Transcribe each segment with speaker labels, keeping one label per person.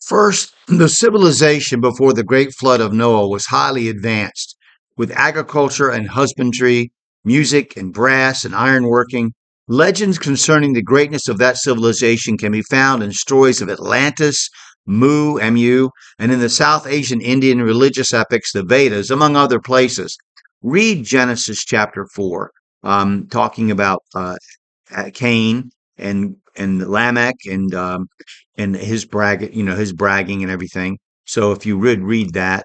Speaker 1: First, the civilization before the great flood of Noah was highly advanced, with agriculture and husbandry, music and brass and ironworking. Legends concerning the greatness of that civilization can be found in stories of Atlantis, Mu, and in the South Asian Indian religious epics, the Vedas, among other places. Read Genesis chapter 4, talking about Cain and Lamech and his bragging and everything. So if you would read that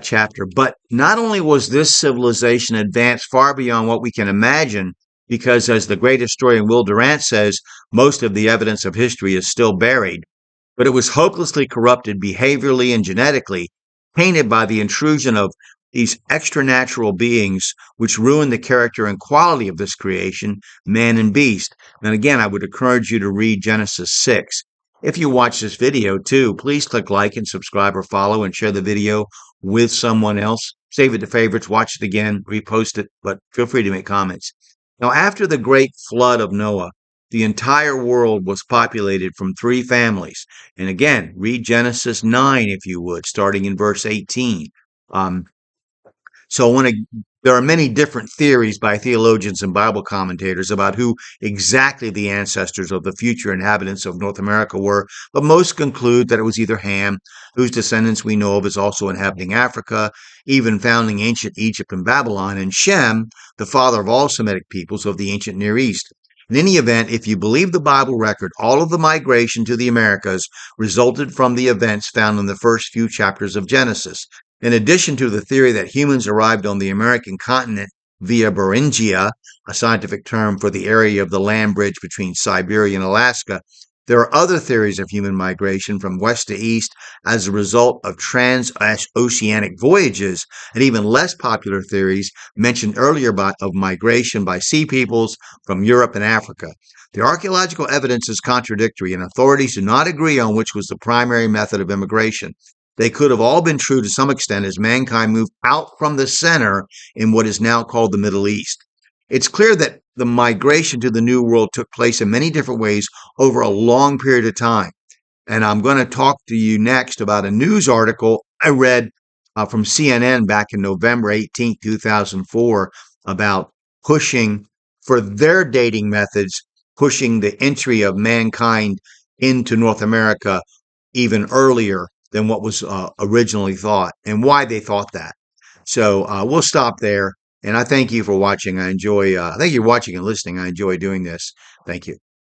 Speaker 1: chapter, but not only was this civilization advanced far beyond what we can imagine, because as the great historian Will Durant says, most of the evidence of history is still buried, but it was hopelessly corrupted behaviorally and genetically, tainted by the intrusion of these extranatural beings, which ruined the character and quality of this creation, man and beast. And again, I would encourage you to read Genesis 6. If you watch this video too, please click like and subscribe or follow and share the video with someone else. Save it to favorites, watch it again, repost it, but feel free to make comments. Now, after the great flood of Noah, the entire world was populated from three families. And again, read Genesis 9, if you would, starting in verse 18. Um, so there are many different theories by theologians and Bible commentators about who exactly the ancestors of the future inhabitants of North America were, but most conclude that it was either Ham, whose descendants we know of as also inhabiting Africa, even founding ancient Egypt and Babylon, and Shem, the father of all Semitic peoples of the ancient Near East. In any event, if you believe the Bible record, all of the migration to the Americas resulted from the events found in the first few chapters of Genesis. In addition to the theory that humans arrived on the American continent via Beringia, a scientific term for the area of the land bridge between Siberia and Alaska, there are other theories of human migration from west to east as a result of transoceanic voyages, and even less popular theories mentioned earlier of migration by sea peoples from Europe and Africa. The archaeological evidence is contradictory, and authorities do not agree on which was the primary method of immigration. They could have all been true to some extent as mankind moved out from the center in what is now called the Middle East. It's clear that the migration to the New World took place in many different ways over a long period of time. And I'm going to talk to you next about a news article I read from CNN back in November 18, 2004, about pushing for their dating methods, pushing the entry of mankind into North America even earlier than what was originally thought, and why they thought that. So we'll stop there. And I thank you for watching. Thank you for watching and listening. I enjoy doing this. Thank you.